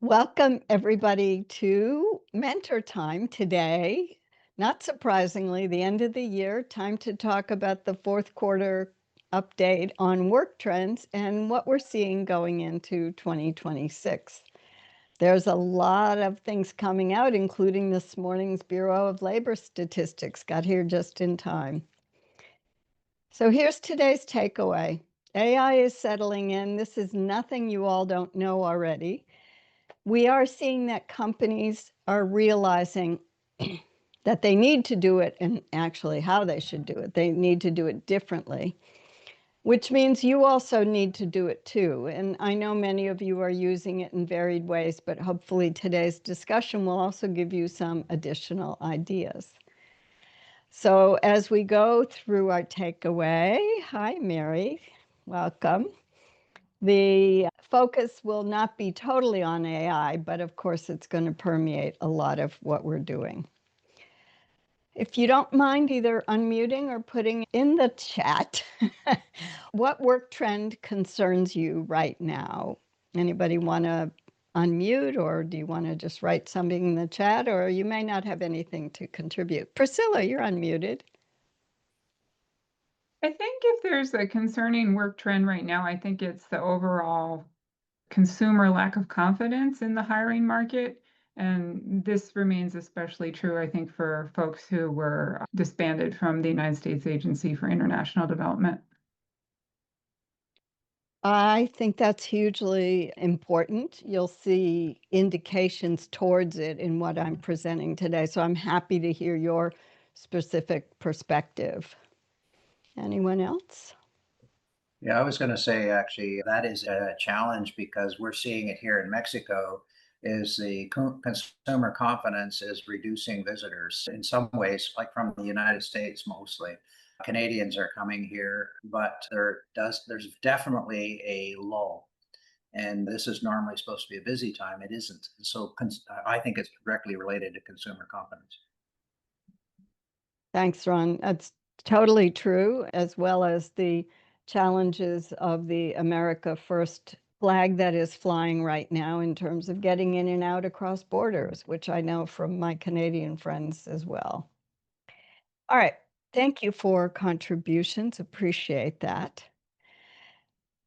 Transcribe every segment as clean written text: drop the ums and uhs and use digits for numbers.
Welcome, everybody, to Mentor Time today. Not surprisingly, the end of the year, time to talk about the fourth quarter update on work trends and what we're seeing going into 2026. There's a lot of things coming out, including this morning's Bureau of Labor Statistics. Got here just in time. So here's today's takeaway. AI is settling in. This is nothing you all don't know already. We are seeing that companies are realizing that they need to do it, and actually how they should do it. They need to do it differently, which means you also need to do it too. And I know many of you are using it in varied ways, but hopefully today's discussion will also give you some additional ideas. So as we go through our takeaway, hi, Mary, welcome. The focus will not be totally on AI, but of course it's going to permeate a lot of what we're doing. If you don't mind either unmuting or putting in the chat, what work trend concerns you right now? Anybody want to unmute, or do you want to just write something in the chat, or you may not have anything to contribute? Priscilla, you're unmuted. I think if there's a concerning work trend right now, I think it's the overall consumer lack of confidence in the hiring market. And this remains especially true, I think, for folks who were disbanded from the United States Agency for International Development. I think that's hugely important. You'll see indications towards it in what I'm presenting today. So I'm happy to hear your specific perspective. Anyone else? Yeah, I was going to say actually that is a challenge because we're seeing it here in Mexico is the consumer confidence is reducing visitors in some ways, like from the United States mostly. Canadians are coming here, but there's definitely a lull. And this is normally supposed to be a busy time. It isn't. So I think it's directly related to consumer confidence. Thanks, Ron. That's totally true, as well as the challenges of the America First flag that is flying right now in terms of getting in and out across borders, which I know from my Canadian friends as well. All right. Thank you for contributions. Appreciate that.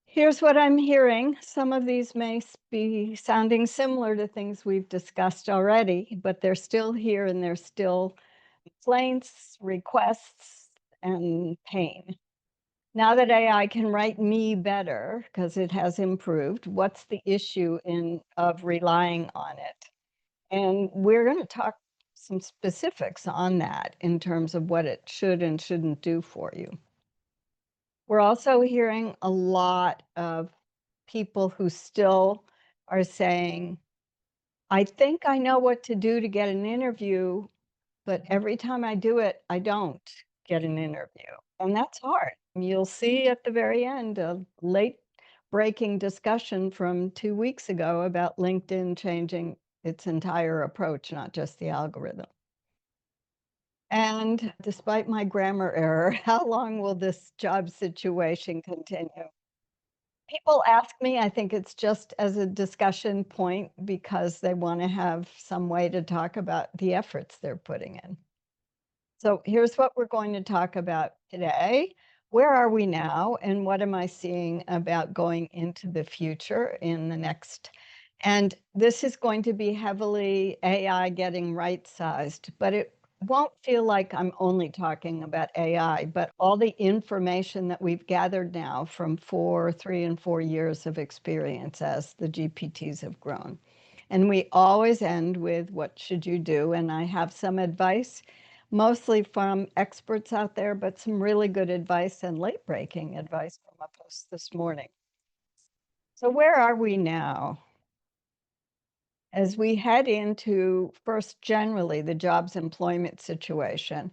Here's what I'm hearing. Some of these may be sounding similar to things we've discussed already, but they're still here and they're still complaints, requests, and pain. Now that AI can write me better, because it has improved, what's the issue of relying on it? And we're going to talk some specifics on that in terms of what it should and shouldn't do for you. We're also hearing a lot of people who still are saying, I think I know what to do to get an interview, but every time I do it, I don't get an interview. And that's hard. You'll see at the very end a late breaking discussion from 2 weeks ago about LinkedIn changing its entire approach, not just the algorithm. And despite my grammar error, how long will this job situation continue? People ask me, I think it's just as a discussion point because they want to have some way to talk about the efforts they're putting in. So here's what we're going to talk about today. Where are we now, and what am I seeing about going into the future in the next? And this is going to be heavily AI getting right-sized, but it won't feel like I'm only talking about AI, but all the information that we've gathered now from 3 and 4 years of experience as the GPTs have grown. And we always end with, what should you do? And I have some advice, mostly from experts out there, but some really good advice and late-breaking advice from a post this morning. So where are we now? As we head into, first, generally, the jobs employment situation,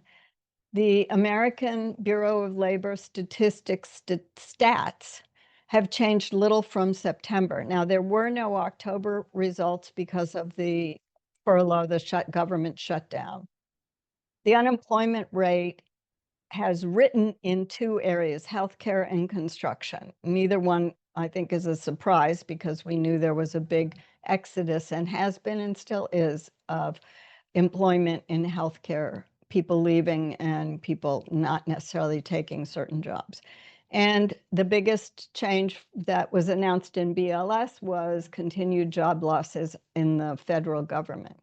the American Bureau of Labor Statistics stats have changed little from September. Now, there were no October results because of the furlough, the government shutdown. The unemployment rate has risen in 2 areas, healthcare and construction. Neither one, I think, is a surprise because we knew there was a big exodus, and has been and still is, of employment in healthcare, people leaving and people not necessarily taking certain jobs. And the biggest change that was announced in BLS was continued job losses in the federal government.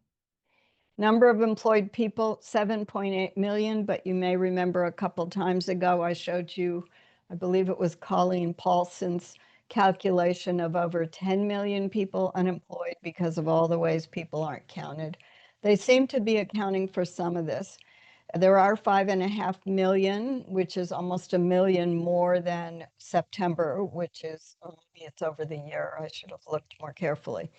Number of employed people, 7.8 million, but you may remember a couple times ago I showed you, I believe it was Colleen Paulson's calculation of over 10 million people unemployed because of all the ways people aren't counted. They seem to be accounting for some of this. There are 5.5 million, which is almost a million more than September, which is, or maybe it's over the year. I should have looked more carefully.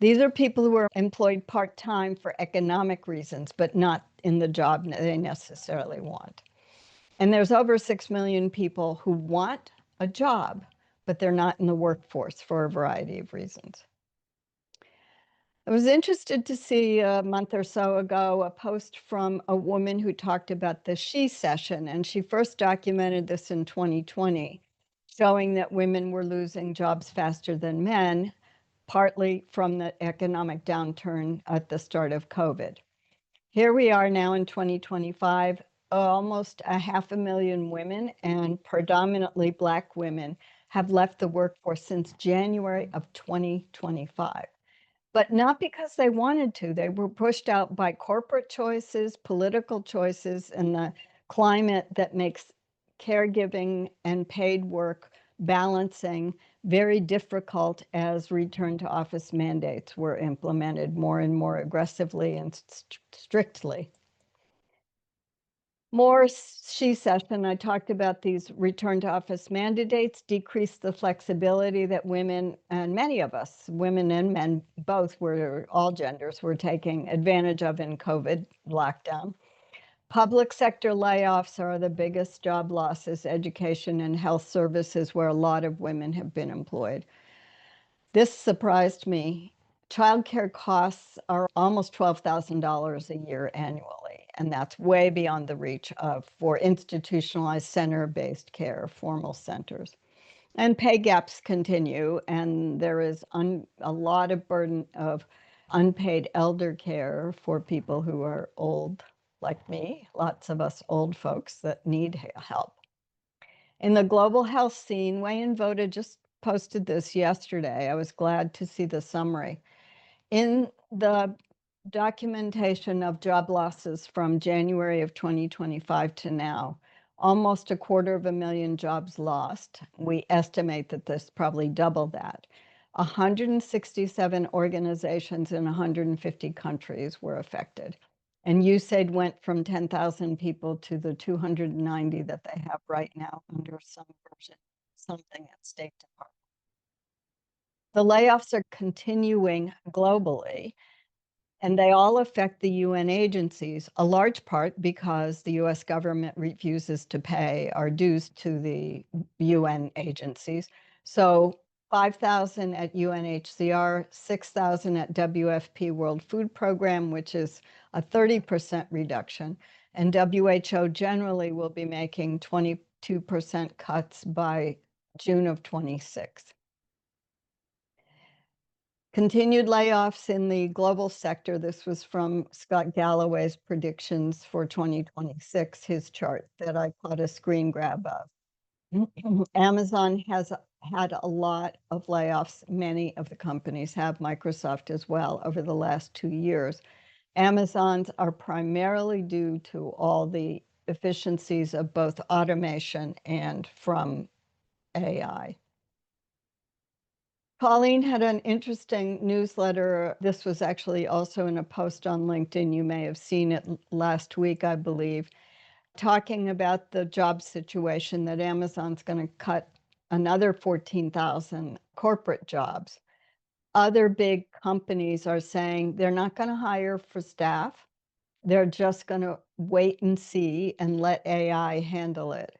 These are people who are employed part-time for economic reasons, but not in the job they necessarily want. And there's over 6 million people who want a job, but they're not in the workforce for a variety of reasons. I was interested to see a month or so ago a post from a woman who talked about the She Session, and she first documented this in 2020, showing that women were losing jobs faster than men, partly from the economic downturn at the start of COVID. Here we are now in 2025, almost 500,000 women, and predominantly Black women, have left the workforce since January of 2025. But not because they wanted to. They were pushed out by corporate choices, political choices, and the climate that makes caregiving and paid work balancing very difficult as return to office mandates were implemented more and more aggressively and strictly. More She Session, I talked about these return to office mandates decrease the flexibility that women, and many of us, women and men, both were, all genders, were taking advantage of in COVID lockdown. Public sector layoffs are the biggest job losses, education and health services, where a lot of women have been employed. This surprised me. Childcare costs are almost $12,000 a year annually, and that's way beyond the reach of for institutionalized center-based care, formal centers. And pay gaps continue, and there is a lot of burden of unpaid elder care for people who are old, like me, lots of us old folks that need help. In the global health scene, Wayne Voda just posted this yesterday. I was glad to see the summary. In the documentation of job losses from January of 2025 to now, almost 250,000 jobs lost. We estimate that this probably double that. 167 organizations in 150 countries were affected. And USAID went from 10,000 people to the 290 that they have right now under some version, something at State Department. The layoffs are continuing globally, and they all affect the UN agencies, a large part because the US government refuses to pay our dues to the UN agencies. So 5,000 at UNHCR, 6,000 at WFP World Food Program, which is a 30% reduction. And WHO generally will be making 22% cuts by June of 26. Continued layoffs in the global sector. This was from Scott Galloway's predictions for 2026, his chart that I caught a screen grab of. Amazon has had a lot of layoffs. Many of the companies have, Microsoft as well, over the last 2 years. Amazon's are primarily due to all the efficiencies of both automation and from AI. Colleen had an interesting newsletter. This was actually also in a post on LinkedIn. You may have seen it last week, I believe, talking about the job situation that Amazon's going to cut another 14,000 corporate jobs. Other big companies are saying they're not going to hire for staff. They're just going to wait and see and let AI handle it.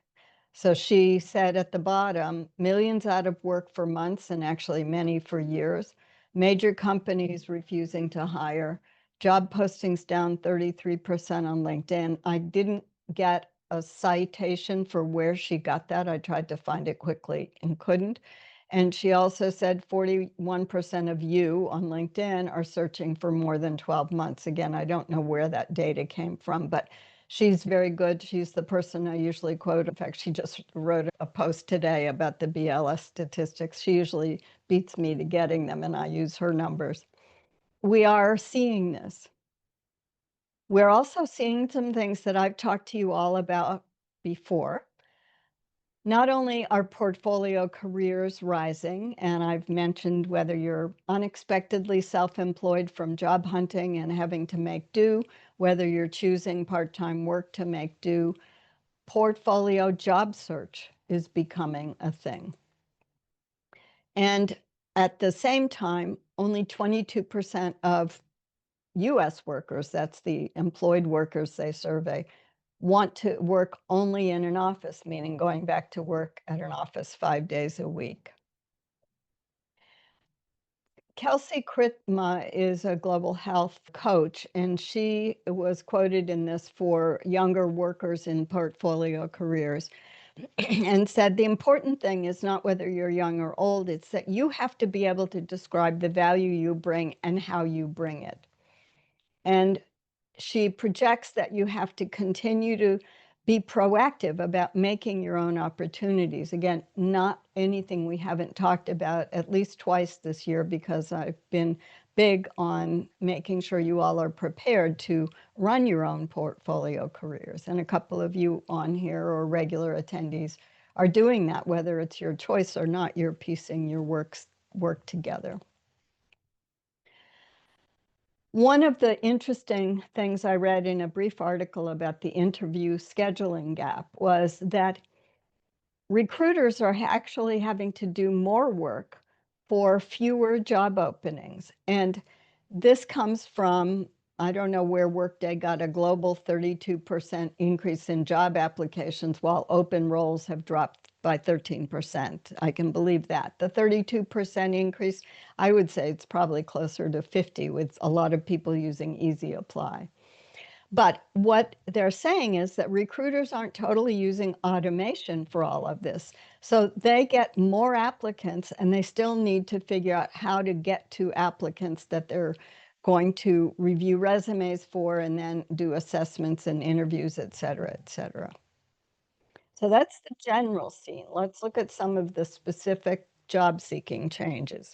So she said at the bottom, millions out of work for months and actually many for years. Major companies refusing to hire. Job postings down 33% on LinkedIn. I didn't get a citation for where she got that. I tried to find it quickly and couldn't. And she also said 41% of you on LinkedIn are searching for more than 12 months. Again, I don't know where that data came from, but she's very good. She's the person I usually quote. In fact, she just wrote a post today about the BLS statistics. She usually beats me to getting them, and I use her numbers. We are seeing this. We're also seeing some things that I've talked to you all about before. Not only are portfolio careers rising, and I've mentioned whether you're unexpectedly self-employed from job hunting and having to make do, whether you're choosing part-time work to make do, portfolio job search is becoming a thing. And at the same time, only 22% of US workers, that's the employed workers they survey, want to work only in an office, meaning going back to work at an office 5 days a week. Kelsey Kritma is a global health coach, and she was quoted in this for younger workers in portfolio careers and said, the important thing is not whether you're young or old, it's that you have to be able to describe the value you bring and how you bring it. And she projects that you have to continue to be proactive about making your own opportunities. Again, not anything we haven't talked about at least twice this year, because I've been big on making sure you all are prepared to run your own portfolio careers. And a couple of you on here or regular attendees are doing that, whether it's your choice or not, you're piecing your work together. One of the interesting things I read in a brief article about the interview scheduling gap was that recruiters are actually having to do more work for fewer job openings. And this comes from, I don't know where Workday got a global 32% increase in job applications while open roles have dropped by 13%. I can believe that. The 32% increase, I would say it's probably closer to 50 with a lot of people using Easy Apply. But what they're saying is that recruiters aren't totally using automation for all of this. So they get more applicants, and they still need to figure out how to get to applicants that they're going to review resumes for and then do assessments and interviews, et cetera, et cetera. So that's the general scene. Let's look at some of the specific job seeking changes.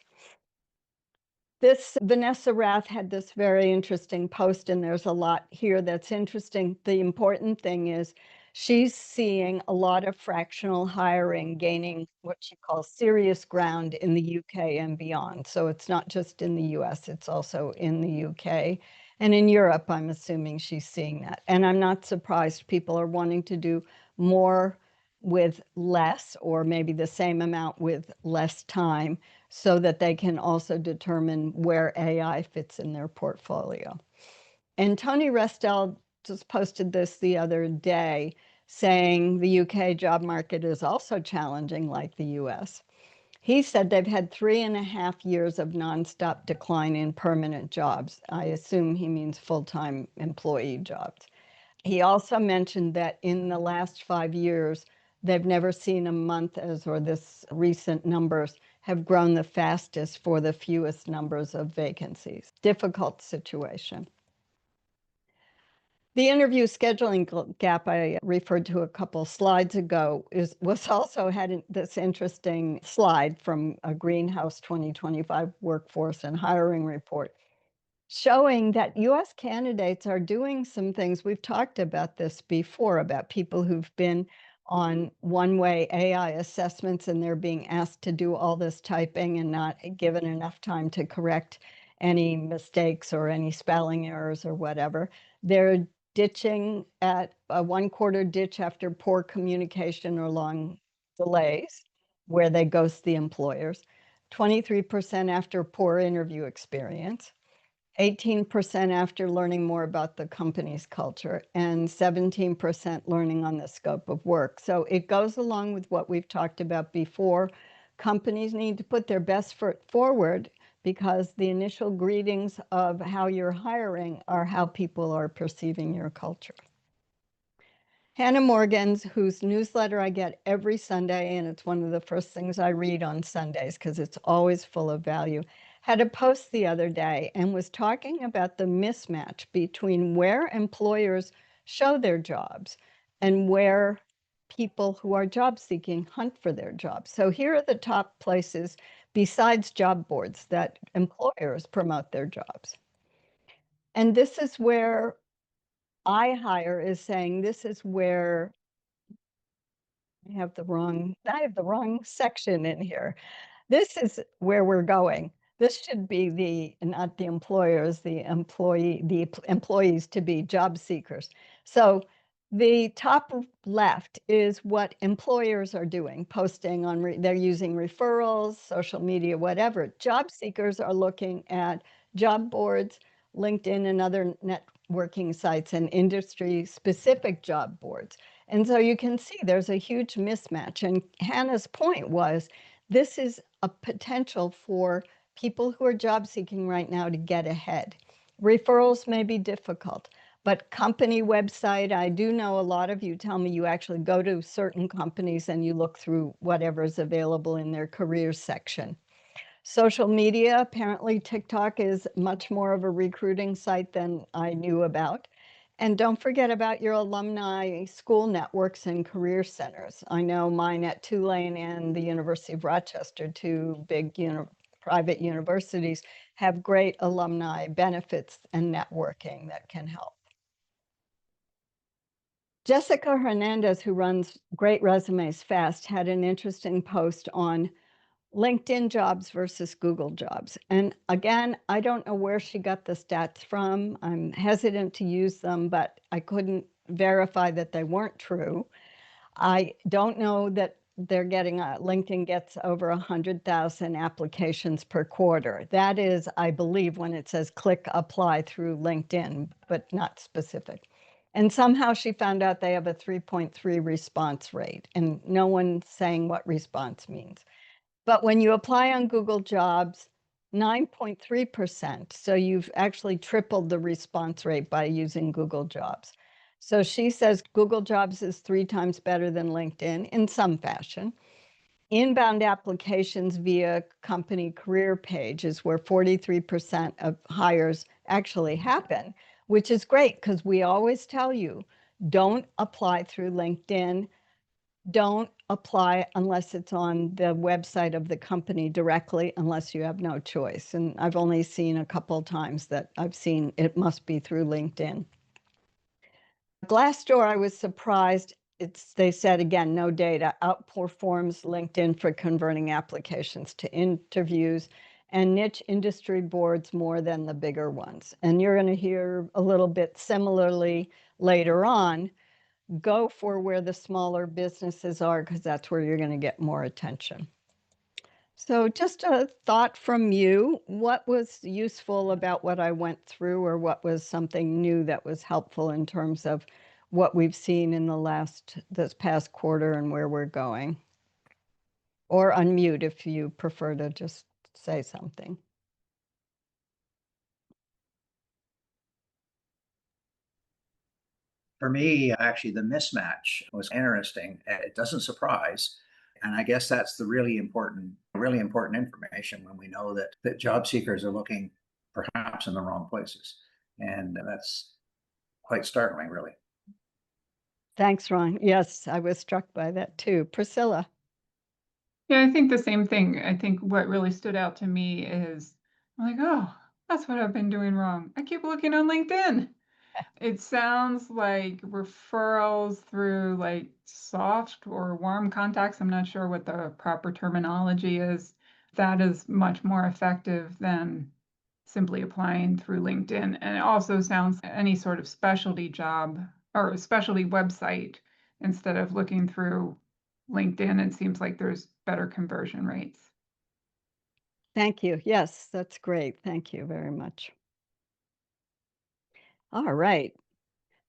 This Vanessa Rath had this very interesting post, and there's a lot here that's interesting. The important thing is she's seeing a lot of fractional hiring gaining what she calls serious ground in the UK and beyond. So it's not just in the US, it's also in the UK. And in Europe, I'm assuming she's seeing that. And I'm not surprised people are wanting to do more with less, or maybe the same amount with less time, so that they can also determine where AI fits in their portfolio. And Tony Restel just posted this the other day, saying the UK job market is also challenging like the US. He said they've had 3.5 years of nonstop decline in permanent jobs. I assume he means full-time employee jobs. He also mentioned that in the last 5 years, they've never seen a month or this recent numbers have grown the fastest for the fewest numbers of vacancies. Difficult situation. The interview scheduling gap I referred to a couple slides ago was also had this interesting slide from a Greenhouse 2025 Workforce and Hiring Report, showing that US candidates are doing some things. We've talked about this before, about people who've been on one-way AI assessments, and they're being asked to do all this typing and not given enough time to correct any mistakes or any spelling errors or whatever. They're ditching at a 1/4 ditch after poor communication or long delays, where they ghost the employers, 23% after poor interview experience, 18% after learning more about the company's culture, and 17% learning on the scope of work. So it goes along with what we've talked about before. Companies need to put their best foot forward, because the initial greetings of how you're hiring are how people are perceiving your culture. Hannah Morgan's, whose newsletter I get every Sunday, and it's one of the first things I read on Sundays because it's always full of value, had a post the other day and was talking about the mismatch between where employers show their jobs and where people who are job seeking hunt for their jobs. So here are the top places besides job boards that employers promote their jobs. And this is where iHire is saying this is where I have the wrong section in here. This is where we're going. This should be not the employers, the employees to be job seekers. So the top left is what employers are doing, posting on, they're using referrals, social media, whatever. Job seekers are looking at job boards, LinkedIn and other networking sites and industry-specific job boards. And so you can see there's a huge mismatch. And Hannah's point was, this is a potential for people who are job seeking right now to get ahead. Referrals may be difficult, but company website, I do know a lot of you tell me you actually go to certain companies and you look through whatever is available in their careers section. Social media, apparently TikTok is much more of a recruiting site than I knew about. And don't forget about your alumni school networks and career centers. I know mine at Tulane and the University of Rochester, two big private universities, have great alumni benefits and networking that can help. Jessica Hernandez, who runs Great Resumes Fast, had an interesting post on LinkedIn jobs versus Google jobs. And again, I don't know where she got the stats from. I'm hesitant to use them, but I couldn't verify that they weren't true. I don't know that they're getting, LinkedIn gets over 100,000 applications per quarter. That is, I believe, when it says click apply through LinkedIn, but not specific. And somehow she found out they have a 3.3 response rate, and no one's saying what response means. But when you apply on Google Jobs, 9.3%. So you've actually tripled the response rate by using Google Jobs. So she says Google Jobs is 3 times better than LinkedIn in some fashion. Inbound applications via company career page is where 43% of hires actually happen, which is great because we always tell you, don't apply through LinkedIn. Don't apply unless it's on the website of the company directly, unless you have no choice. And I've only seen a couple of times that I've seen it must be through LinkedIn. Glassdoor, I was surprised. They said, again, no data, outperforms LinkedIn for converting applications to interviews, and niche industry boards more than the bigger ones. And you're going to hear a little bit similarly later on. Go for where the smaller businesses are because that's where you're going to get more attention. So just a thought from you. What was useful about what I went through, or what was something new that was helpful in terms of what we've seen in this past quarter and where we're going? Or unmute if you prefer to just say something. For me, actually, the mismatch was interesting. It doesn't surprise. And I guess that's the really important information when we know that job seekers are looking perhaps in the wrong places. And that's quite startling, really. Thanks, Ron. Yes, I was struck by that too. Priscilla. Yeah, I think the same thing. I think what really stood out to me is I'm like, oh, that's what I've been doing wrong. I keep looking on LinkedIn. It sounds like referrals through like soft or warm contacts. I'm not sure what the proper terminology is. That is much more effective than simply applying through LinkedIn. And it also sounds any sort of specialty job or specialty website instead of looking through LinkedIn. It seems like there's better conversion rates. Thank you. Yes, that's great. Thank you very much. All right.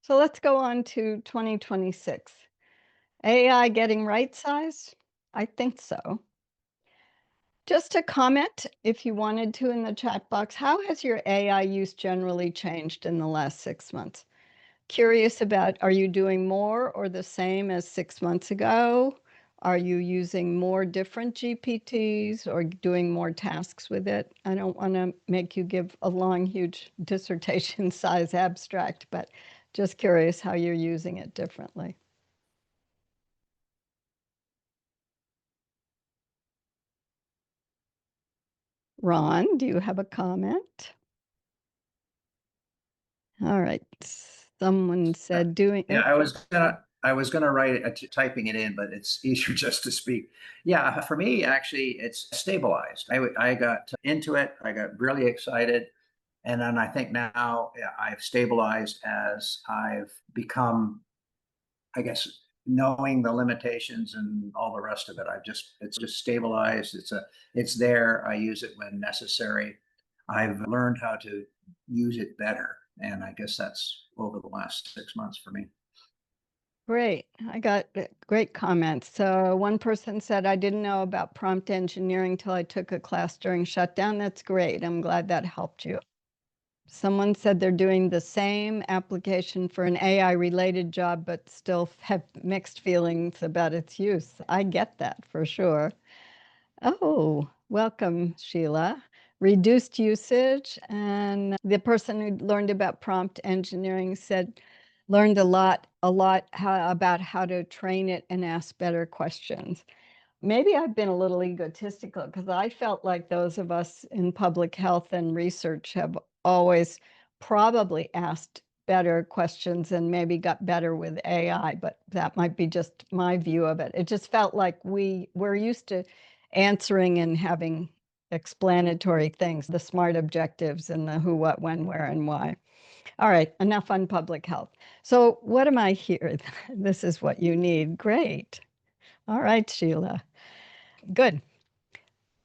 So let's go on to 2026. AI getting right-sized? I think so. Just a comment, if you wanted to, in the chat box, how has your AI use generally changed in the last 6 months? Curious about, are you doing more or the same as 6 months ago? Are you using more different GPTs or doing more tasks with it? I don't want to make you give a long, huge dissertation size abstract, but just curious how you're using it differently. Ron, do you have a comment? All right. Someone said doing. Yeah, I was gonna write it, typing it in, but it's easier just to speak. Yeah, for me, actually, it's stabilized. I got into it. I got really excited, and then I think now, yeah, I've stabilized as I've become, I guess, knowing the limitations and all the rest of it. It's just stabilized. It's there. I use it when necessary. I've learned how to use it better, and I guess that's over the last 6 months for me. Great. I got great comments. So one person said, I didn't know about prompt engineering till I took a class during shutdown. That's great. I'm glad that helped you. Someone said they're doing the same application for an AI related job, but still have mixed feelings about its use. I get that for sure. Oh, welcome, Sheila. Reduced usage. And the person who learned about prompt engineering said, learned a lot about how to train it and ask better questions. Maybe I've been a little egotistical because I felt like those of us in public health and research have always probably asked better questions and maybe got better with AI, but that might be just my view of it. It just felt like we're used to answering and having explanatory things, the SMART objectives and the who, what, when, where, and why. All right, enough on public health. So what am I here? This is what you need. Great. All right, Sheila. Good.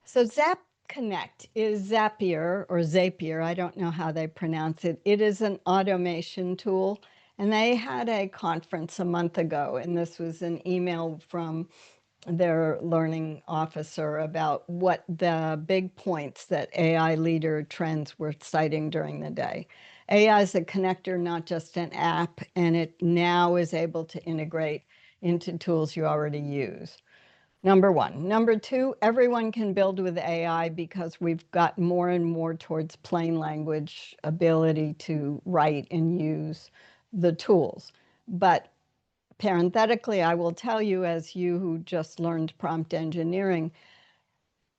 So Zap Connect is Zapier or Zapier. I don't know how they pronounce it. It is an automation tool. And they had a conference a month ago, and this was an email from their learning officer about what the big points that AI leader trends were citing during the day. AI is a connector, not just an app, and it now is able to integrate into tools you already use. Number one. Number two, everyone can build with AI because we've got more and more towards plain language ability to write and use the tools. But parenthetically, I will tell you, as you who just learned prompt engineering,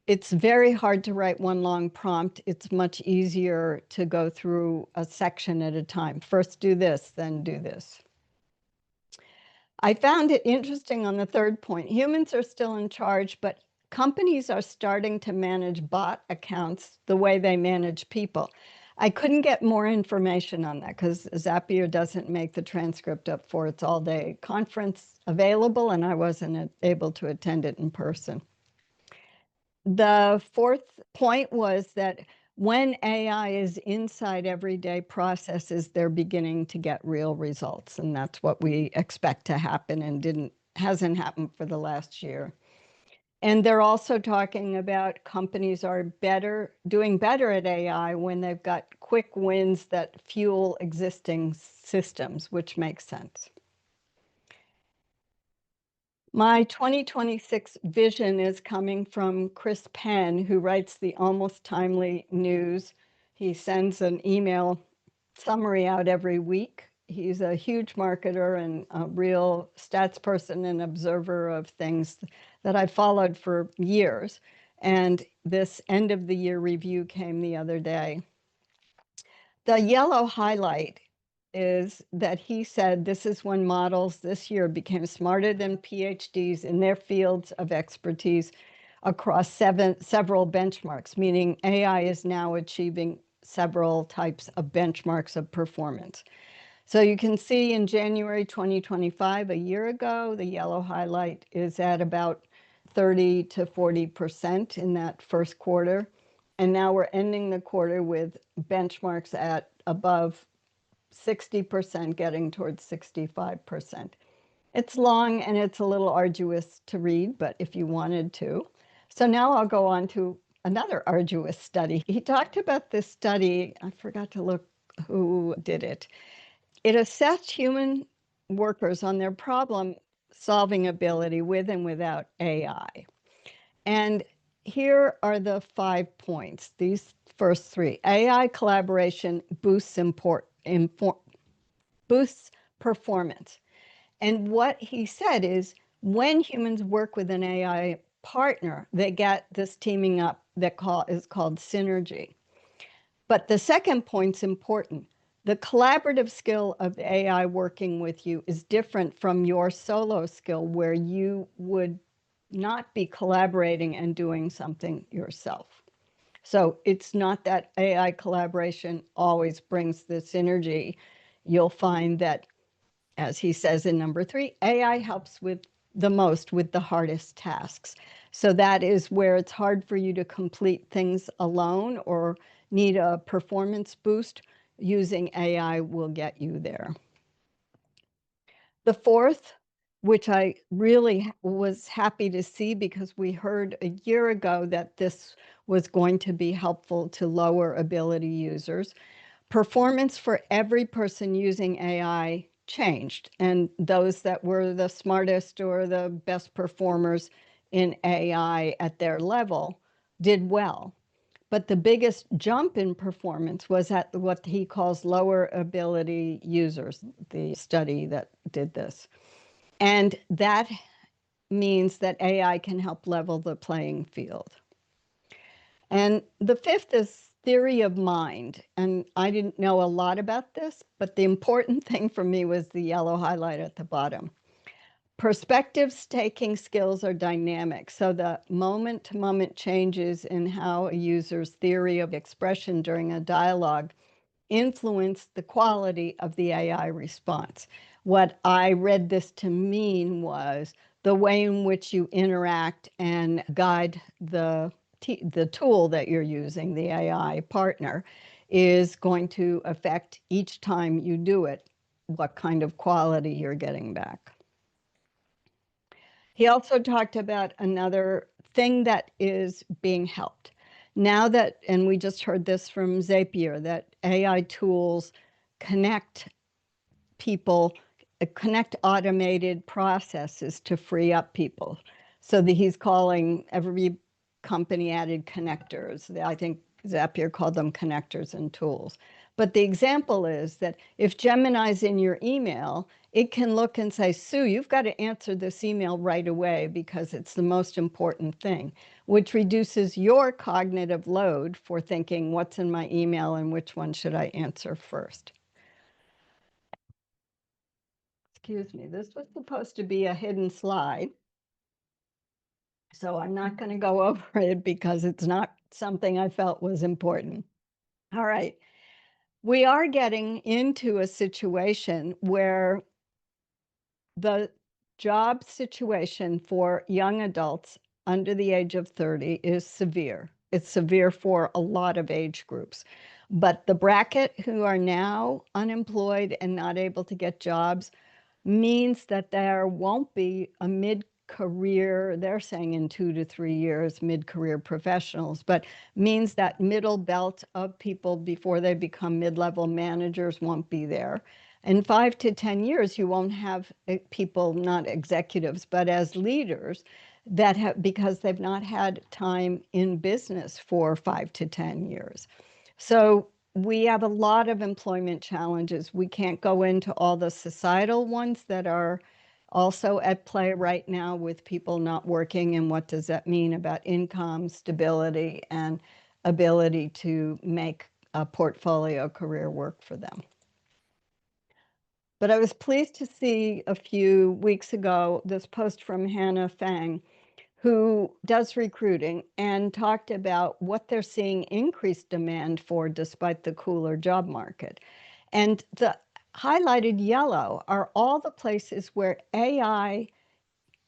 it's very hard to write one long prompt. It's much easier to go through a section at a time. First do this, then do this. I found it interesting on the third point. Humans are still in charge, but companies are starting to manage bot accounts the way they manage people. I couldn't get more information on that because Zapier doesn't make the transcript up for its all-day conference available, and I wasn't able to attend it in person. The fourth point was that when AI is inside everyday processes, they're beginning to get real results. And that's what we expect to happen and hasn't happened for the last year. And they're also talking about companies are doing better at AI when they've got quick wins that fuel existing systems, which makes sense. My 2026 vision is coming from Chris Penn, who writes the Almost Timely News. He sends an email summary out every week. He's a huge marketer and a real stats person and observer of things that I've followed for years. And this end of the year review came the other day. The yellow highlight is that he said this is when models this year became smarter than PhDs in their fields of expertise across several benchmarks, meaning AI is now achieving several types of benchmarks of performance. So you can see in January 2025, a year ago, the yellow highlight is at about 30 to 40% in that first quarter. And now we're ending the quarter with benchmarks at above 60%, getting towards 65%. It's long and it's a little arduous to read, but if you wanted to. So now I'll go on to another arduous study. He talked about this study, I forgot to look who did it. it assessed human workers on their problem-solving ability with and without AI. And here are the 5 points, these first 3. AI collaboration boosts performance. And what he said is when humans work with an AI partner, they get this teaming up that is called synergy. But the second point's important. The collaborative skill of the AI working with you is different from your solo skill where you would not be collaborating and doing something yourself. So it's not that AI collaboration always brings the synergy. You'll find that, as he says in number 3, AI helps with the most with the hardest tasks. So that is where it's hard for you to complete things alone or need a performance boost. Using AI will get you there. The fourth, which I really was happy to see because we heard a year ago that this was going to be helpful to lower ability users. Performance for every person using AI changed, and those that were the smartest or the best performers in AI at their level did well. But the biggest jump in performance was at what he calls lower ability users, the study that did this. And that means that AI can help level the playing field. And the fifth is theory of mind. And I didn't know a lot about this, but the important thing for me was the yellow highlight at the bottom. Perspective-taking skills are dynamic, so the moment-to-moment changes in how a user's theory of expression during a dialogue influence the quality of the AI response. What I read this to mean was the way in which you interact and guide the tool that you're using, the AI partner, is going to affect each time you do it, what kind of quality you're getting back. He also talked about another thing that is being helped. Now that, and we just heard this from Zapier, that AI tools connect people, connect automated processes to free up people. So that he's calling every company added connectors. I think Zapier called them connectors and tools. But the example is that if Gemini's in your email, it can look and say, Sue, you've got to answer this email right away because it's the most important thing, which reduces your cognitive load for thinking what's in my email and which one should I answer first. Excuse me, this was supposed to be a hidden slide. So I'm not going to go over it because it's not something I felt was important. All right. We are getting into a situation where the job situation for young adults under the age of 30 is severe. It's severe for a lot of age groups. But the bracket who are now unemployed and not able to get jobs means that there won't be a mid-career, they're saying in 2 to 3 years, mid-career professionals, but means that middle belt of people before they become mid-level managers won't be there. In 5 to 10 years, you won't have people, not executives, but as leaders that have, because they've not had time in business for 5 to 10 years. So we have a lot of employment challenges. We can't go into all the societal ones that are also at play right now with people not working, and what does that mean about income, stability, and ability to make a portfolio career work for them. But I was pleased to see a few weeks ago this post from Hannah Fang, who does recruiting, and talked about what they're seeing increased demand for despite the cooler job market. And the highlighted yellow are all the places where AI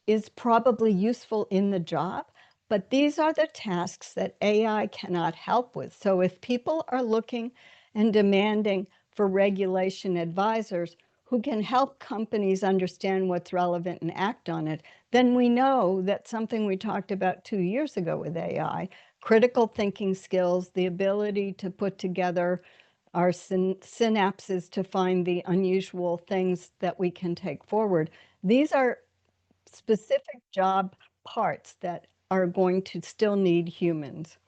is probably useful in the job, but these are the tasks that AI cannot help with. So if people are looking and demanding for regulation advisors who can help companies understand what's relevant and act on it, then we know that something we talked about 2 years ago with AI, critical thinking skills, the ability to put together our synapses to find the unusual things that we can take forward. These are specific job parts that are going to still need humans.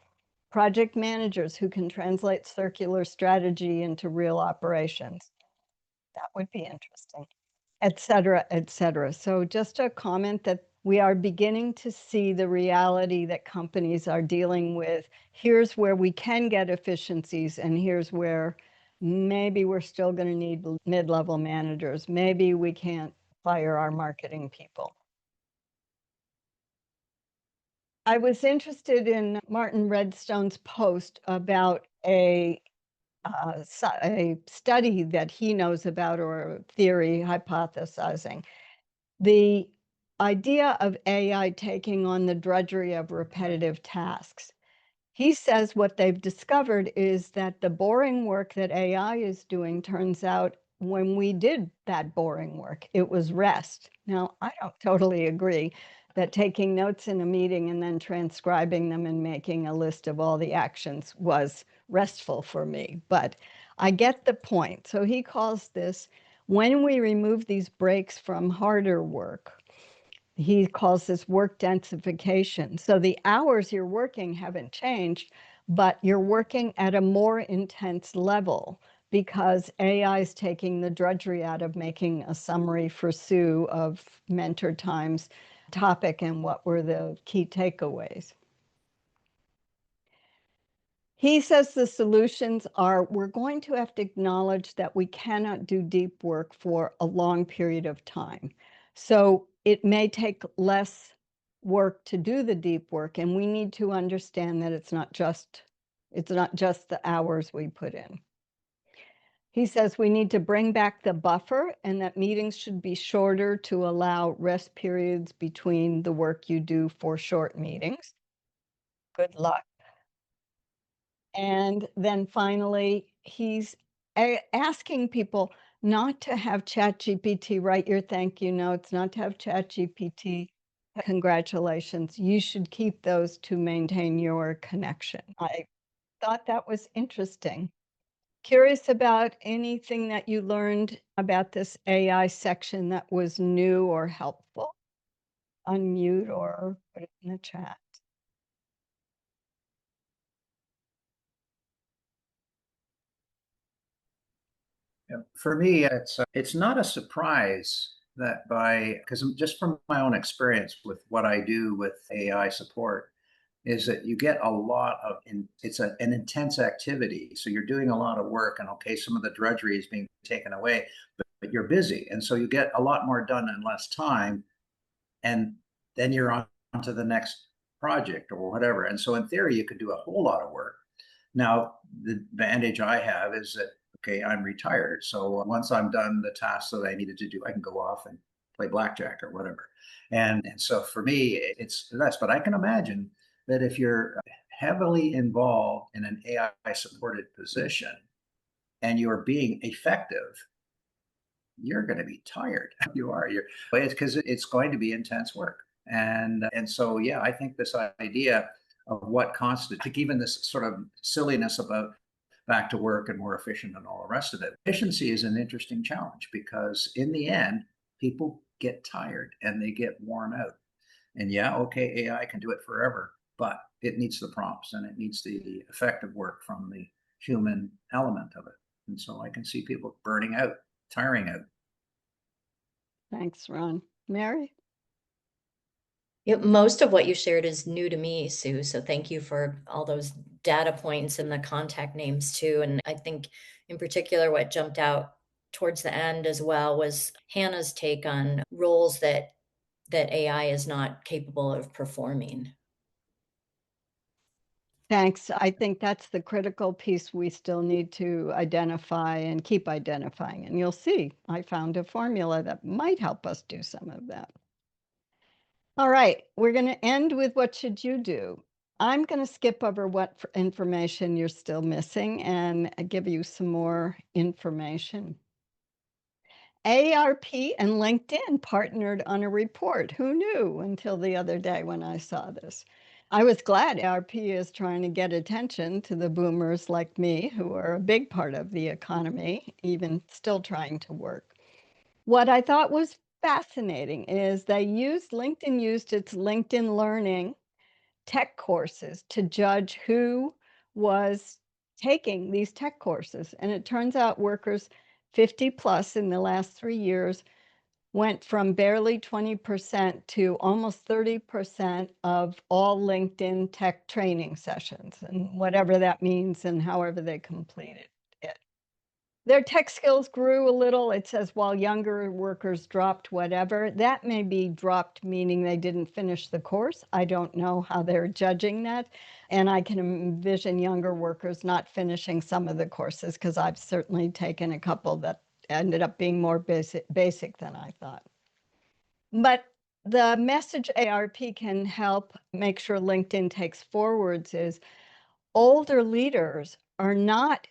Project managers who can translate circular strategy into real operations. That would be interesting, et cetera, et cetera. So just a comment that we are beginning to see the reality that companies are dealing with. Here's where we can get efficiencies, and here's where maybe we're still going to need mid-level managers. Maybe we can't fire our marketing people. I was interested in Martin Redstone's post about a study that he knows about, or a theory hypothesizing the idea of AI taking on the drudgery of repetitive tasks. He says what they've discovered is that the boring work that AI is doing, turns out when we did that boring work, it was rest. Now, I don't totally agree that taking notes in a meeting and then transcribing them and making a list of all the actions was restful for me, but I get the point. So he calls this, when we remove these breaks from harder work, he calls this work densification. So the hours you're working haven't changed, but you're working at a more intense level because AI is taking the drudgery out of making a summary for Sue of MentorTime's topic and what were the key takeaways. He says the solutions are, we're going to have to acknowledge that we cannot do deep work for a long period of time. So it may take less work to do the deep work, and we need to understand that it's not just the hours we put in. He says we need to bring back the buffer and that meetings should be shorter to allow rest periods between the work you do for short meetings. Good luck. And then finally, he's asking people not to have ChatGPT write your thank you notes, not to have ChatGPT congratulations. You should keep those to maintain your connection. I thought that was interesting. Curious about anything that you learned about this AI section that was new or helpful? Unmute or put it in the chat. For me, it's not a surprise that because just from my own experience with what I do with AI support, is that you get a lot of, it's an intense activity. So you're doing a lot of work, and okay, some of the drudgery is being taken away, but you're busy. And so you get a lot more done in less time. And then you're on to the next project or whatever. And so in theory, you could do a whole lot of work. Now, the advantage I have is that, okay, I'm retired. So once I'm done the tasks that I needed to do, I can go off and play blackjack or whatever. And so for me, it's less. But I can imagine that if you're heavily involved in an AI supported position and you're being effective, you're going to be tired. You are. It's because it's going to be intense work. And so yeah, I think this idea of what constitutes, even this sort of silliness about back to work and more efficient and all the rest of it. Efficiency is an interesting challenge because in the end, people get tired and they get worn out. And yeah, okay, AI can do it forever, but it needs the prompts and it needs the effective work from the human element of it. And so I can see people burning out, tiring out. Thanks, Ron. Mary? Most of what you shared is new to me, Sue. So thank you for all those data points and the contact names too. And I think in particular, what jumped out towards the end as well was Hannah's take on roles that AI is not capable of performing. Thanks. I think that's the critical piece we still need to identify and keep identifying. And you'll see, I found a formula that might help us do some of that. All right, we're going to end with what should you do? I'm going to skip over what information you're still missing and give you some more information. ARP and LinkedIn partnered on a report. Who knew until the other day when I saw this? I was glad ARP is trying to get attention to the boomers like me, who are a big part of the economy, even still trying to work. What I thought was fascinating is LinkedIn used its LinkedIn Learning tech courses to judge who was taking these tech courses. And it turns out workers 50 plus in the last 3 years went from barely 20% to almost 30% of all LinkedIn tech training sessions, and whatever that means and however they completed it. Their tech skills grew a little. It says while younger workers dropped whatever. That may be dropped, meaning they didn't finish the course. I don't know how they're judging that. And I can envision younger workers not finishing some of the courses, because I've certainly taken a couple that ended up being more basic than I thought. But the message ARP can help make sure LinkedIn takes forwards is older leaders are not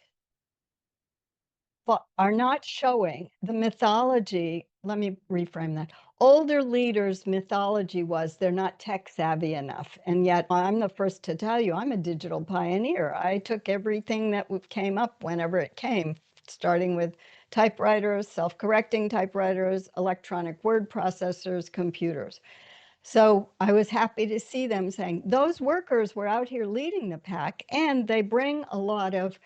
showing the mythology. Let me reframe that. Older leaders' mythology was they're not tech savvy enough. And yet I'm the first to tell you, I'm a digital pioneer. I took everything that came up whenever it came, starting with typewriters, self-correcting typewriters, electronic word processors, computers. So I was happy to see them saying those workers were out here leading the pack, and they bring a lot of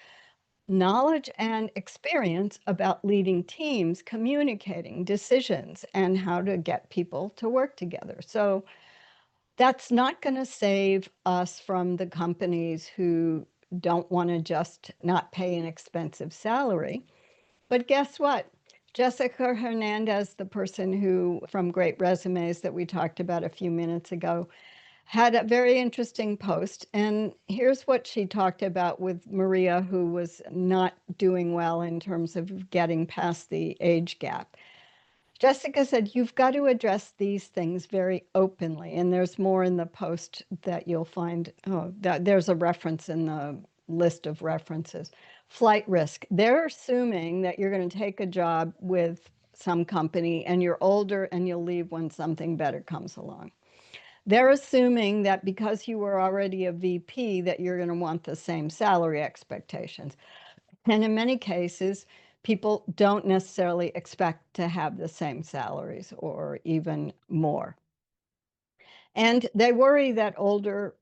knowledge and experience about leading teams, communicating decisions, and how to get people to work together. So that's not going to save us from the companies who don't want to just not pay an expensive salary. But guess what? Jessica Hernandez, the person who from Great Resumes that we talked about a few minutes ago, had a very interesting post. And here's what she talked about with Maria, who was not doing well in terms of getting past the age gap. Jessica said, you've got to address these things very openly. And there's more in the post that you'll find. Oh, there's a reference in the list of references. Flight risk. They're assuming that you're going to take a job with some company and you're older and you'll leave when something better comes along. They're assuming that because you were already a VP that you're going to want the same salary expectations. And in many cases, people don't necessarily expect to have the same salaries or even more. And they worry that older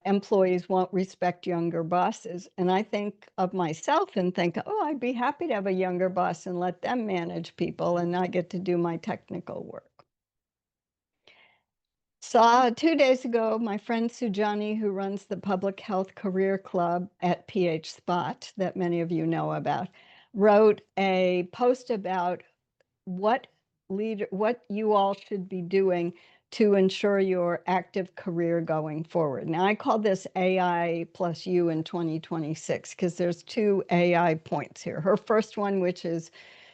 employees won't respect younger bosses. And I think of myself and think, oh, I'd be happy to have a younger boss and let them manage people, and I get to do my technical work. Saw 2 days ago, my friend Sujani, who runs the Public Health Career Club at PH Spot, that many of you know about, wrote a post about what you all should be doing to ensure your active career going forward. Now, I call this AI plus you in 2026, because there's 2 AI points here. Her first one, which is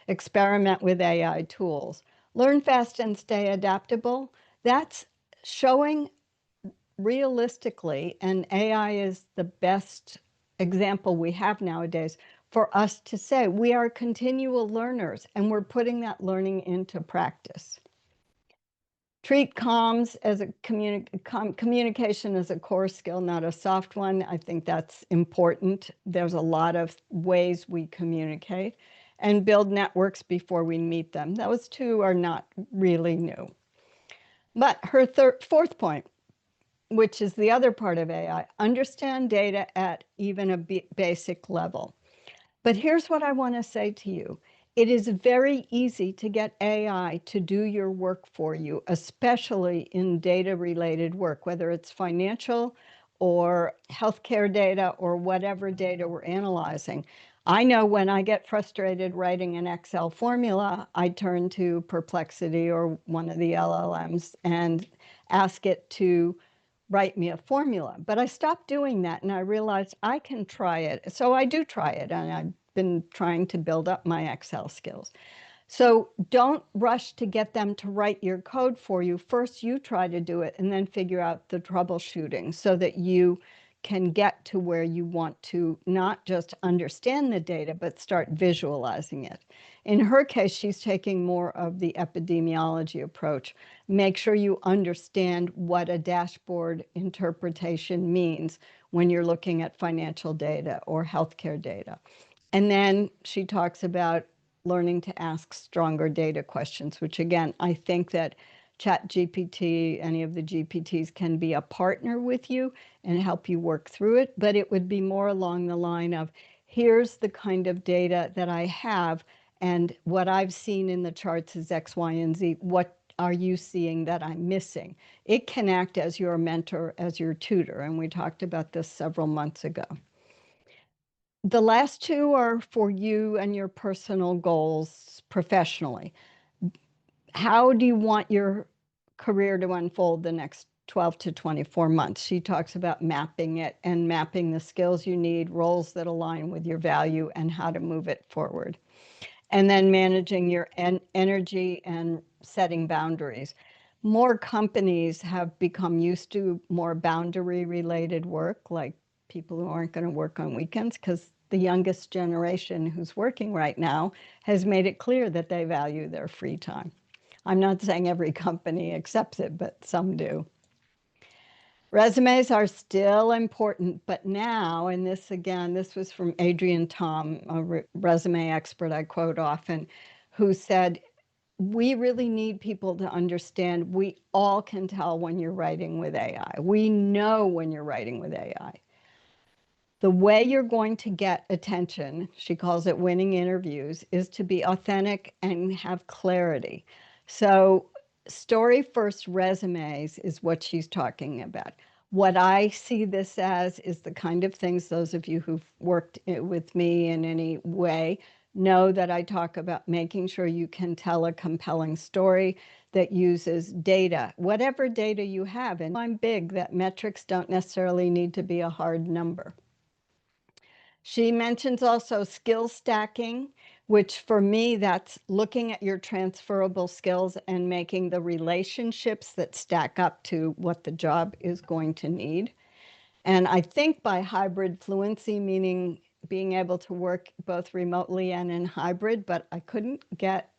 experiment with AI tools. Learn fast and stay adaptable. That's showing realistically, and AI is the best example we have nowadays for us to say we are continual learners and we're putting that learning into practice. Treat comms as a communication as a core skill, not a soft one. I think that's important. There's a lot of ways we communicate, and build networks before we meet them. Those 2 are not really new. But her fourth point, which is the other part of AI, understand data at even a basic level. But here's what I want to say to you. It is very easy to get AI to do your work for you, especially in data-related work, whether it's financial or healthcare data or whatever data we're analyzing. I know when I get frustrated writing an Excel formula, I turn to Perplexity or one of the LLMs and ask it to write me a formula. But I stopped doing that and I realized I can try it. So I do try it, and I've been trying to build up my Excel skills. So don't rush to get them to write your code for you. First, you try to do it and then figure out the troubleshooting so that you can get to where you want to not just understand the data, but start visualizing it. In her case, she's taking more of the epidemiology approach. Make sure you understand what a dashboard interpretation means when you're looking at financial data or healthcare data. And then she talks about learning to ask stronger data questions, which again, I think that ChatGPT, any of the GPTs can be a partner with you and help you work through it, but it would be more along the line of, here's the kind of data that I have, and what I've seen in the charts is X, Y, and Z. What are you seeing that I'm missing? It can act as your mentor, as your tutor, and we talked about this several months ago. The last two are for you and your personal goals professionally. How do you want your career to unfold the next 12 to 24 months? She talks about mapping it and mapping the skills you need, roles that align with your value, and how to move it forward. And then managing your energy and setting boundaries. More companies have become used to more boundary related work, like people who aren't going to work on weekends, because the youngest generation who's working right now has made it clear that they value their free time. I'm not saying every company accepts it, but some do. Resumes are still important, but now, and this again, this was from Adrian Tom, a resume expert I quote often, who said, we really need people to understand we all can tell when you're writing with AI. We know when you're writing with AI. The way you're going to get attention, she calls it winning interviews, is to be authentic and have clarity. So story first resumes is what she's talking about. What I see this as is the kind of things those of you who've worked with me in any way know that I talk about making sure you can tell a compelling story that uses data, whatever data you have. And I'm big that metrics don't necessarily need to be a hard number. She mentions also skill stacking, which for me, that's looking at your transferable skills and making the relationships that stack up to what the job is going to need. And I think by hybrid fluency, meaning being able to work both remotely and in hybrid, but I couldn't get,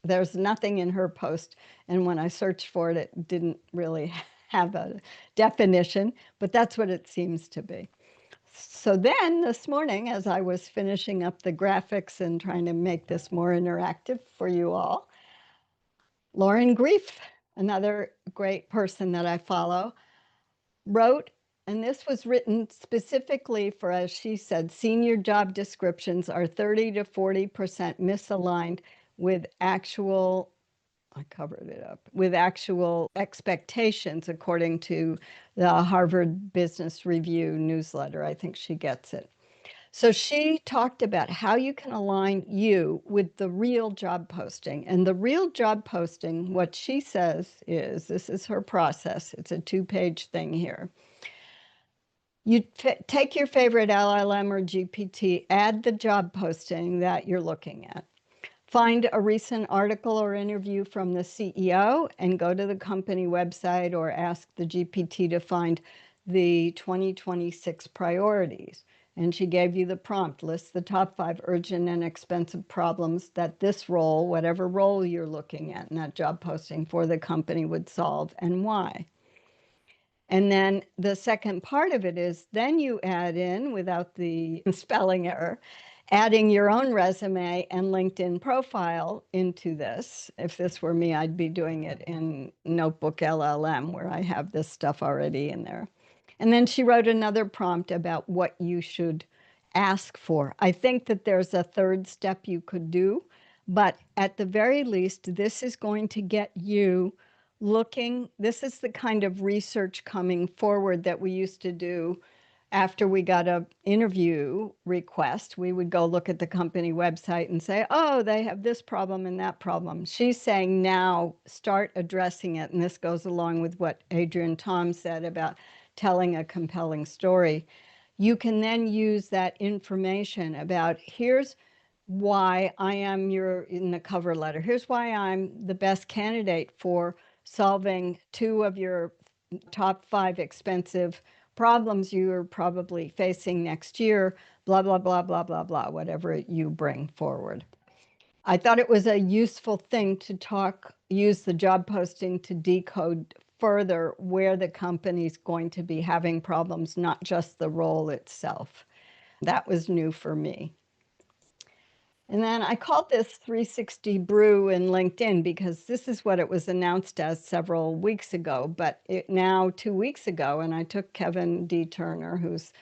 there's nothing in her post. And when I searched for it, it didn't really have a definition, but that's what it seems to be. So then this morning, as I was finishing up the graphics and trying to make this more interactive for you all, Lauren Grief, another great person that I follow, wrote, and this was written specifically for, as she said, senior job descriptions are 30 to 40% misaligned with actual, I covered it up, with actual expectations, according to the Harvard Business Review newsletter. I think she gets it. So she talked about how you can align you with the real job posting. And the real job posting, what she says is, this is her process. It's a 2-page thing here. You take your favorite LLM or GPT, add the job posting that you're looking at. Find a recent article or interview from the CEO and go to the company website or ask the GPT to find the 2026 priorities. And she gave you the prompt, list the top 5 urgent and expensive problems that this role, whatever role you're looking at in that job posting for the company, would solve and why. And then the second part of it is then you add in, without the spelling error, adding your own resume and LinkedIn profile into this. If this were me, I'd be doing it in Notebook LLM, where I have this stuff already in there. And then she wrote another prompt about what you should ask for. I think that there's a third step you could do, but at the very least, this is going to get you looking. This is the kind of research coming forward that we used to do after we got an interview request. We would go look at the company website and say, oh, they have this problem and that problem. She's saying now start addressing it. And this goes along with what Adrian Tom said about telling a compelling story. You can then use that information about, here's why I am in the cover letter. Here's why I'm the best candidate for solving 2 of your top 5 expensive problems you're probably facing next year, blah, blah, blah, blah, blah, blah, whatever you bring forward. I thought it was a useful thing to use the job posting to decode further where the company's going to be having problems, not just the role itself. That was new for me. And then I called this 360 Brew in LinkedIn because this is what it was announced as several weeks ago, but now 2 weeks ago, and I took Kevin D. Turner, who's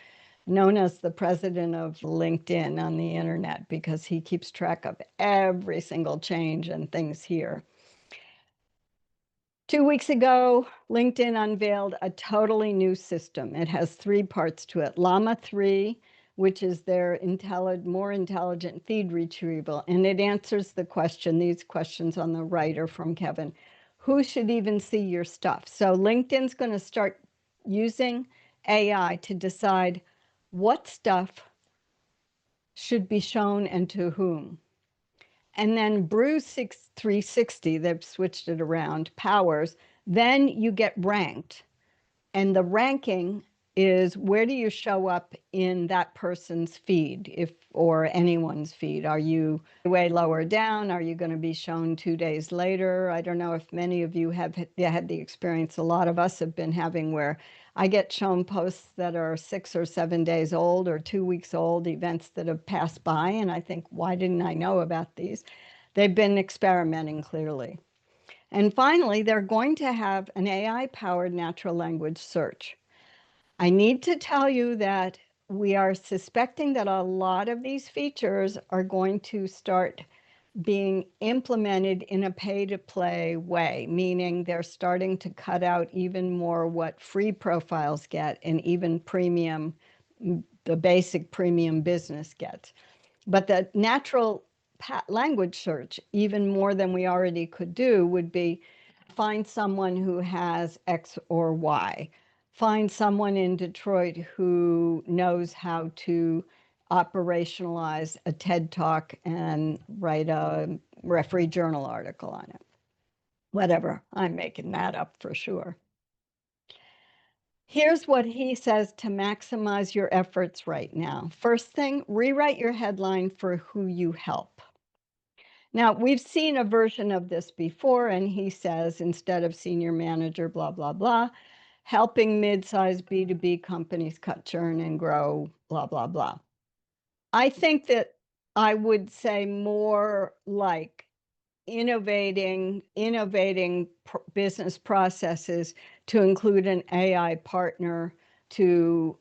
known as the president of LinkedIn on the internet because he keeps track of every single change and things here. 2 weeks ago, LinkedIn unveiled a totally new system. It has 3 parts to it. Llama 3, which is their more intelligent feed retrieval, and it answers the question, these questions on the right are from Kevin, who should even see your stuff? So LinkedIn's going to start using AI to decide what stuff should be shown and to whom. And then Brew 360, they've switched it around, powers, then you get ranked. And the ranking is where do you show up in that person's feed, or anyone's feed? Are you way lower down? Are you going to be shown 2 days later? I don't know if many of you have had the experience a lot of us have been having where I get shown posts that are 6 or 7 days old or 2 weeks old, events that have passed by, and I think, why didn't I know about these? They've been experimenting clearly. And finally, they're going to have an AI-powered natural language search. I need to tell you that we are suspecting that a lot of these features are going to start being implemented in a pay-to-play way, meaning they're starting to cut out even more what free profiles get and even premium, the basic premium business gets. But the natural language search, even more than we already could do, would be find someone who has X or Y. Find someone in Detroit who knows how to operationalize a TED Talk and write a referee journal article on it. Whatever, I'm making that up for sure. Here's what he says to maximize your efforts right now. First thing, rewrite your headline for who you help. Now, we've seen a version of this before, and he says, instead of senior manager, blah, blah, blah, helping mid-sized B2B companies cut churn and grow, blah, blah, blah. I think that I would say more like innovating business processes to include an AI partner to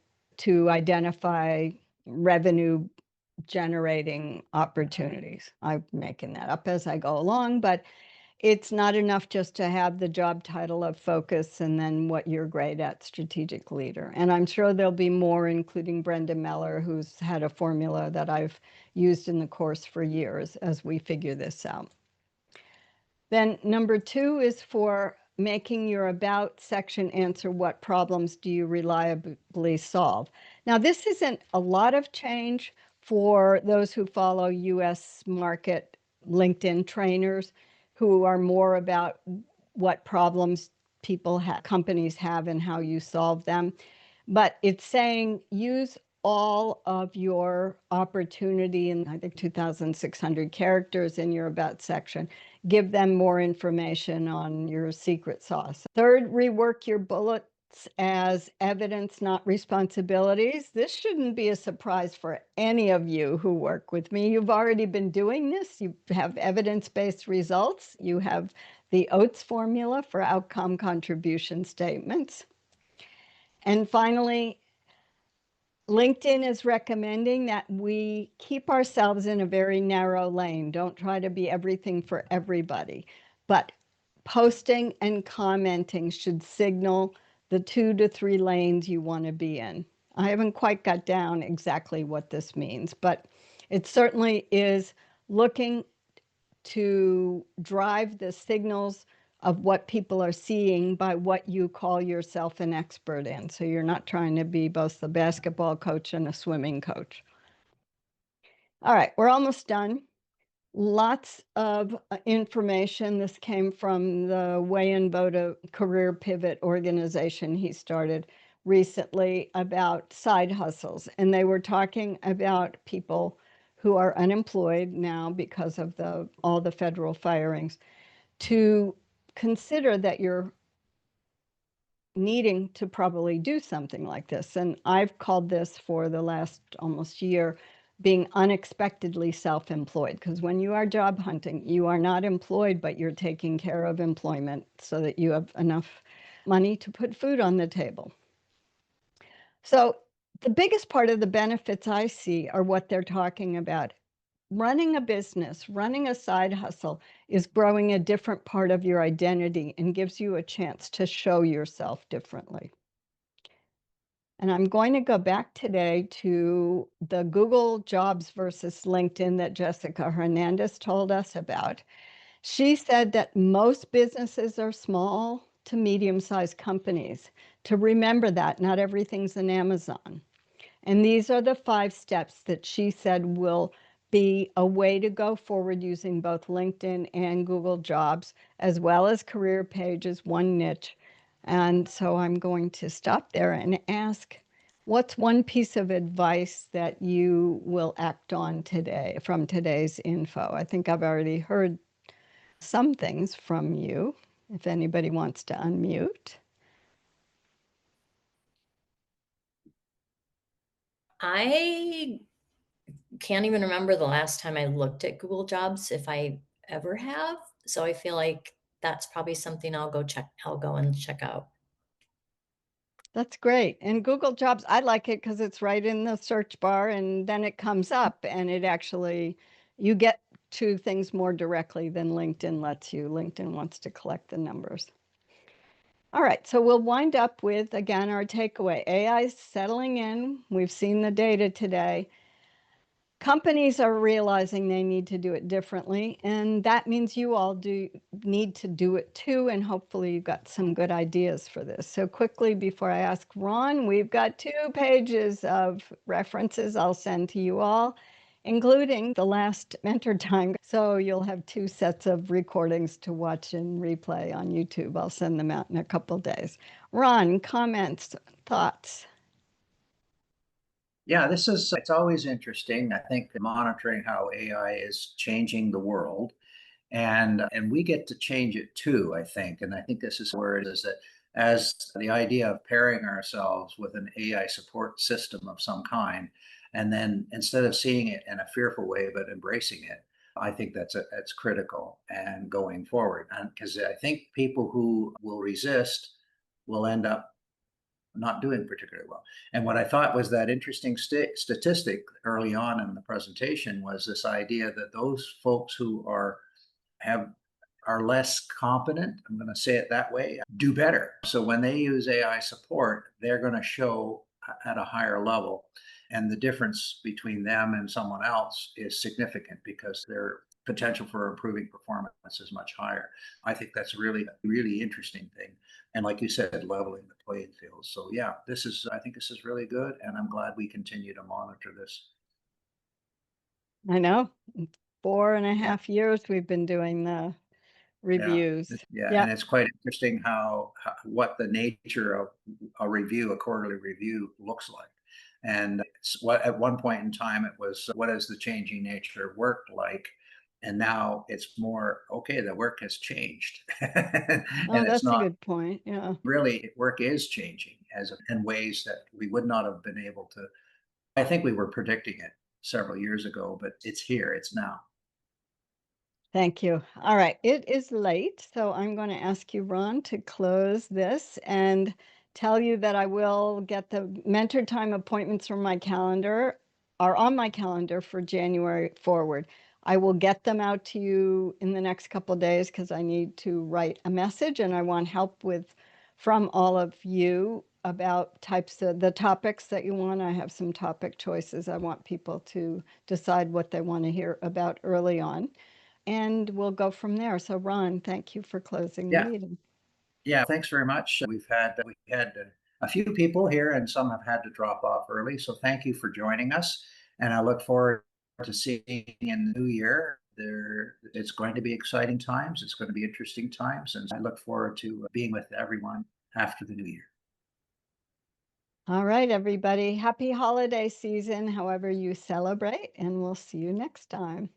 identify revenue generating opportunities. I'm making that up as I go along, but it's not enough just to have the job title of focus and then what you're great at, strategic leader. And I'm sure there'll be more, including Brenda Meller, who's had a formula that I've used in the course for years as we figure this out. Then number 2 is for making your about section answer what problems do you reliably solve. Now, this isn't a lot of change for those who follow US market LinkedIn trainers who are more about what problems companies have and how you solve them. But it's saying use all of your opportunity in, I think, 2,600 characters in your about section. Give them more information on your secret sauce. Third, rework your bullets as evidence, not responsibilities. This shouldn't be a surprise for any of you who work with me. You've already been doing this. You have evidence-based results. You have the Oates formula for outcome contribution statements. And finally, LinkedIn is recommending that we keep ourselves in a very narrow lane. Don't try to be everything for everybody. But posting and commenting should signal the 2 to 3 lanes you want to be in. I haven't quite got down exactly what this means, but it certainly is looking to drive the signals of what people are seeing by what you call yourself an expert in. So you're not trying to be both the basketball coach and a swimming coach. All right, we're almost done. Lots of information. This came from the Weigh and Vote a Career Pivot organization he started, recently about side hustles, and they were talking about people who are unemployed now because of all the federal firings, to consider that you're needing to probably do something like this. And I've called this for the last almost year being unexpectedly self-employed, because when you are job hunting, you are not employed, but you're taking care of employment so that you have enough money to put food on the table. So the biggest part of the benefits I see are what they're talking about. Running a business, running a side hustle is growing a different part of your identity and gives you a chance to show yourself differently. And I'm going to go back today to the Google Jobs versus LinkedIn that Jessica Hernandez told us about. She said that most businesses are small to medium-sized companies. To remember that, not everything's an Amazon. And these are the 5 steps that she said will be a way to go forward using both LinkedIn and Google Jobs, as well as career pages, one niche. And so I'm going to stop there and ask, what's one piece of advice that you will act on today from today's info? I think I've already heard some things from you, if anybody wants to unmute. I can't even remember the last time I looked at Google Jobs, if I ever have. So I feel like that's probably something I'll go and check out. That's great. And Google Jobs, I like it because it's right in the search bar and then it comes up and it actually, you get to things more directly than LinkedIn lets you. LinkedIn wants to collect the numbers. All right, so we'll wind up with, again, our takeaway. AI is settling in. We've seen the data today. Companies are realizing they need to do it differently, and that means you all need to do it too, and hopefully you've got some good ideas for this. So quickly, before I ask Ron, we've got 2 pages of references I'll send to you all, including the last Mentor Time. So you'll have 2 sets of recordings to watch and replay on YouTube. I'll send them out in a couple days. Ron, comments, thoughts? Yeah, it's always interesting. I think monitoring how AI is changing the world, and we get to change it too, I think. And I think this is where it is that as the idea of pairing ourselves with an AI support system of some kind, and then instead of seeing it in a fearful way, but embracing it, I think that's critical and going forward. And because I think people who will resist will end up not doing particularly well. And what I thought was that interesting statistic early on in the presentation was this idea that those folks who have are less competent, I'm going to say it that way, do better. So when they use AI support, they're going to show at a higher level. And the difference between them and someone else is significant because their potential for improving performance is much higher. I think that's a really, really interesting thing. And like you said, leveling the playing field. So yeah, I think this is really good. And I'm glad we continue to monitor this. I know. 4.5 years we've been doing the reviews. Yeah, and it's quite interesting how what the nature of a quarterly review looks like. And at one point in time, it was what is the changing nature of work like? And now it's more, okay, the work has changed. And Oh, it's that's a not good point. Yeah. really, work is changing in ways that we would not have been able to. I think we were predicting it several years ago, but it's here, it's now. Thank you. All right, it is late, so I'm going to ask you, Ron, to close this and tell you that I will get the mentor time appointments from my calendar, are on my calendar for January forward. I will get them out to you in the next couple of days because I need to write a message and I want help from all of you about types of the topics that you want. I have some topic choices. I want people to decide what they want to hear about early on. And we'll go from there. So Ron, thank you for closing the meeting. Yeah, thanks very much. We had a few people here and some have had to drop off early. So thank you for joining us. And I look forward to seeing you in the new year. It's going to be exciting times. It's going to be interesting times. And I look forward to being with everyone after the new year. All right, everybody. Happy holiday season, however you celebrate, and we'll see you next time.